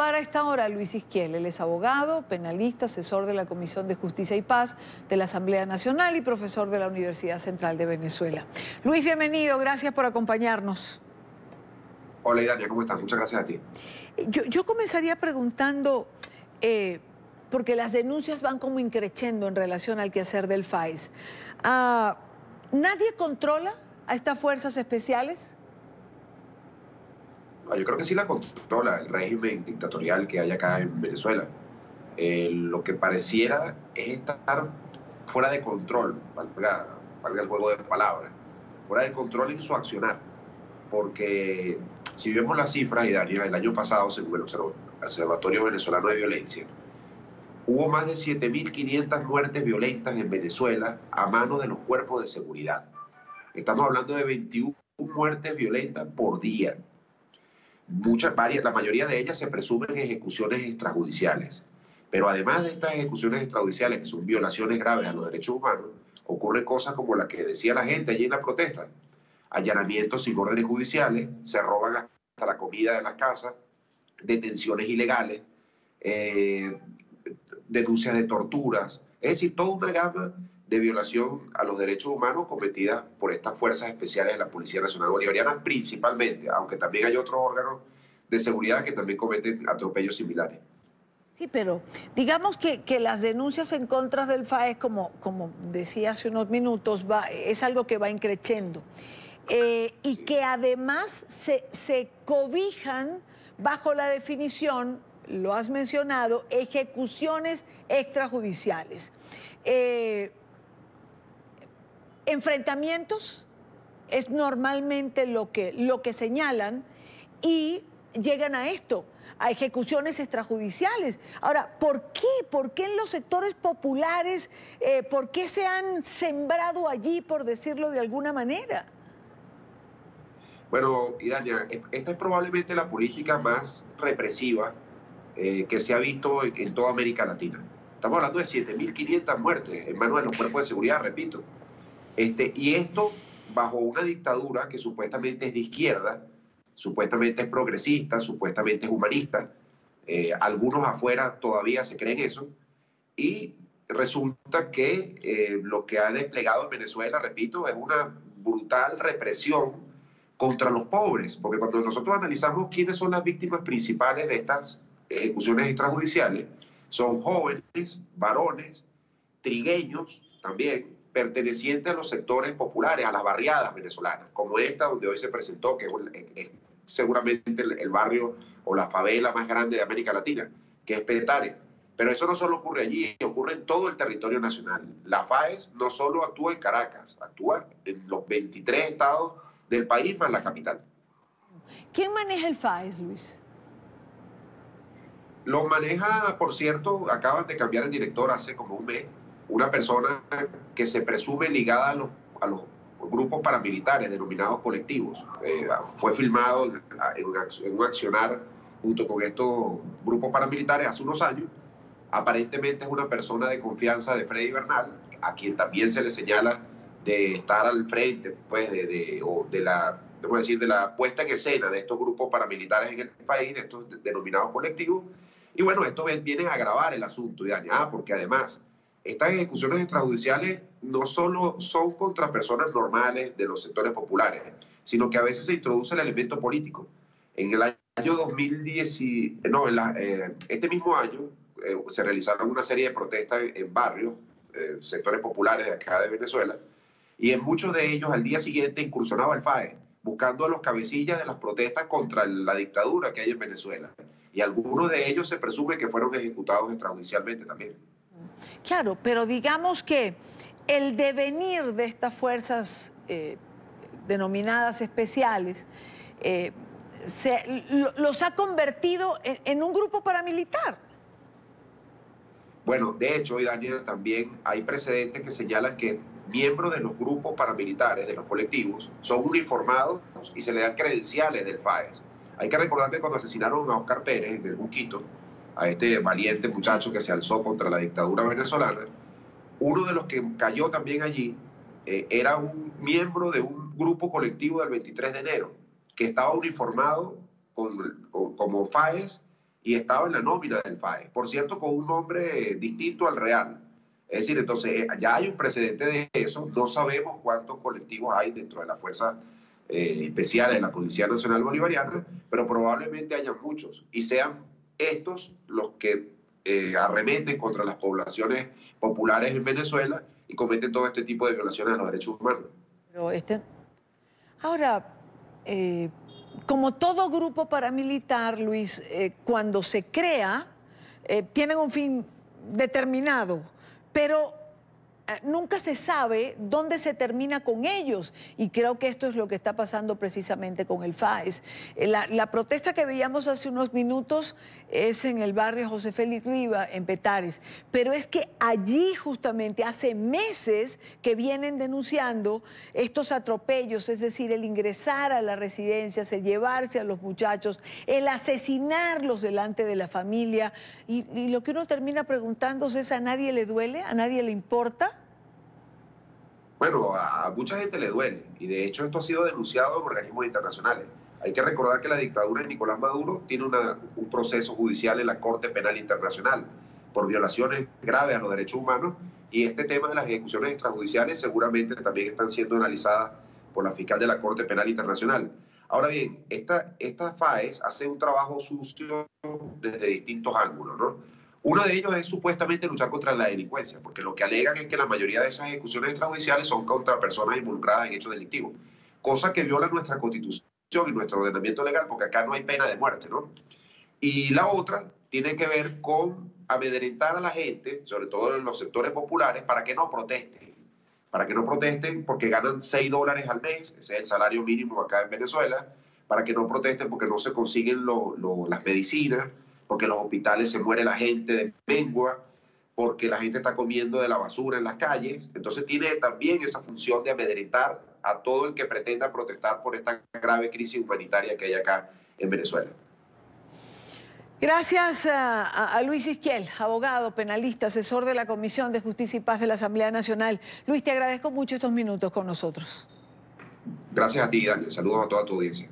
saludar a esta hora a Luis Izquiel. Él es abogado, penalista, asesor de la Comisión de Justicia y Paz de la Asamblea Nacional y profesor de la Universidad Central de Venezuela. Luis, bienvenido, gracias por acompañarnos. Hola, Idania, ¿cómo estás? Muchas gracias a ti. Yo comenzaría preguntando, porque las denuncias van como increciendo en relación al quehacer del FAES. ¿Nadie controla a estas fuerzas especiales? Yo creo que sí la controla el régimen dictatorial que hay acá en Venezuela. Lo que pareciera es estar fuera de control, valga el juego de palabras, fuera de control en su accionar. Porque si vemos las cifras, Idania, el año pasado, según el Observatorio Venezolano de Violencia, hubo más de 7.500 muertes violentas en Venezuela a manos de los cuerpos de seguridad. Estamos hablando de 21 muertes violentas por día. La mayoría de ellas se presumen ejecuciones extrajudiciales. Pero además de estas ejecuciones extrajudiciales, que son violaciones graves a los derechos humanos, ocurren cosas como la que decía la gente allí en la protesta. Allanamientos sin órdenes judiciales, se roban hasta la comida de las casas, detenciones ilegales, denuncias de torturas, es decir, toda una gama de violación a los derechos humanos cometidas por estas fuerzas especiales de la Policía Nacional Bolivariana principalmente, aunque también hay otros órganos de seguridad que también cometen atropellos similares. Sí, pero digamos que las denuncias en contra del FAES, como decía hace unos minutos, es algo que va increciendo. Y que además se cobijan bajo la definición, lo has mencionado, ejecuciones extrajudiciales. Enfrentamientos es normalmente lo que señalan y llegan a esto, a ejecuciones extrajudiciales. Ahora, ¿por qué? ¿Por qué en los sectores populares? ¿Por qué se han sembrado allí, por decirlo de alguna manera? Bueno, Idania, esta es probablemente la política más represiva que se ha visto en toda América Latina. Estamos hablando de 7.500 muertes en manos de los cuerpos de seguridad, repito. Y esto bajo una dictadura que supuestamente es de izquierda, supuestamente es progresista, supuestamente es humanista. Algunos afuera todavía se creen eso. Y resulta que lo que ha desplegado en Venezuela, repito, es una brutal represión contra los pobres, porque cuando nosotros analizamos quiénes son las víctimas principales de estas ejecuciones extrajudiciales, son jóvenes, varones, trigueños también, pertenecientes a los sectores populares, a las barriadas venezolanas, como esta donde hoy se presentó, que es seguramente el barrio o la favela más grande de América Latina, que es Petare. Pero eso no solo ocurre allí, ocurre en todo el territorio nacional. La FAES no solo actúa en Caracas, actúa en los 23 estados del país más la capital. ¿Quién maneja el FAES, Luis? Lo maneja, por cierto, acaban de cambiar el director hace como un mes, una persona que se presume ligada a los grupos paramilitares denominados colectivos. Fue filmado en un accionar junto con estos grupos paramilitares hace unos años. Aparentemente es una persona de confianza de Freddy Bernal, a quien también se le señala de estar al frente pues, de la puesta en escena de estos grupos paramilitares en el país, de estos denominados colectivos. Y bueno, esto viene a agravar el asunto, porque además estas ejecuciones extrajudiciales no solo son contra personas normales de los sectores populares, sino que a veces se introduce el elemento político. En el año 2010, este mismo año, se realizaron una serie de protestas en barrios, sectores populares de acá de Venezuela, y en muchos de ellos al día siguiente incursionaba el FAES, buscando a los cabecillas de las protestas contra la dictadura que hay en Venezuela. Y algunos de ellos se presume que fueron ejecutados extrajudicialmente también. Claro, pero digamos que el devenir de estas fuerzas denominadas especiales los ha convertido en un grupo paramilitar. Bueno, de hecho, Daniel, también hay precedentes que señalan que miembros de los grupos paramilitares, de los colectivos, son uniformados y se le dan credenciales del FAES. Hay que recordar que cuando asesinaron a Oscar Pérez en el Junquito, a este valiente muchacho que se alzó contra la dictadura venezolana, uno de los que cayó también allí era un miembro de un grupo colectivo del 23 de enero, que estaba uniformado como FAES y estaba en la nómina del FAES, por cierto, con un nombre distinto al real. Es decir, entonces ya hay un precedente de eso, no sabemos cuántos colectivos hay dentro de las fuerzas especiales de la Policía Nacional Bolivariana, pero probablemente haya muchos, y sean estos los que arremeten contra las poblaciones populares en Venezuela y cometen todo este tipo de violaciones a los derechos humanos. Pero ahora, como todo grupo paramilitar, Luis, cuando se crea, tienen un fin determinado, pero nunca se sabe dónde se termina con ellos, y creo que esto es lo que está pasando precisamente con el FAES. La protesta que veíamos hace unos minutos es en el barrio José Félix Riva, en Petare, pero es que allí justamente hace meses que vienen denunciando estos atropellos, es decir, el ingresar a las residencias, el llevarse a los muchachos, el asesinarlos delante de la familia, y lo que uno termina preguntándose es: ¿a nadie le duele? ¿A nadie le importa? Bueno, a mucha gente le duele, y de hecho esto ha sido denunciado en organismos internacionales. Hay que recordar que la dictadura de Nicolás Maduro tiene un proceso judicial en la Corte Penal Internacional por violaciones graves a los derechos humanos, y este tema de las ejecuciones extrajudiciales seguramente también están siendo analizadas por la fiscal de la Corte Penal Internacional. Ahora bien, esta FAES hace un trabajo sucio desde distintos ángulos, ¿no? Uno de ellos es supuestamente luchar contra la delincuencia, porque lo que alegan es que la mayoría de esas ejecuciones extrajudiciales son contra personas involucradas en hechos delictivos, cosa que viola nuestra Constitución y nuestro ordenamiento legal, porque acá no hay pena de muerte, ¿no? Y la otra tiene que ver con amedrentar a la gente, sobre todo en los sectores populares, para que no protesten porque ganan $6 al mes, ese es el salario mínimo acá en Venezuela, para que no protesten porque no se consiguen las medicinas, porque en los hospitales se muere la gente de mengua, porque la gente está comiendo de la basura en las calles. Entonces tiene también esa función de amedrentar a todo el que pretenda protestar por esta grave crisis humanitaria que hay acá en Venezuela. Gracias a Luis Isquiel, abogado, penalista, asesor de la Comisión de Justicia y Paz de la Asamblea Nacional. Luis, te agradezco mucho estos minutos con nosotros. Gracias a ti, Daniel. Saludos a toda tu audiencia.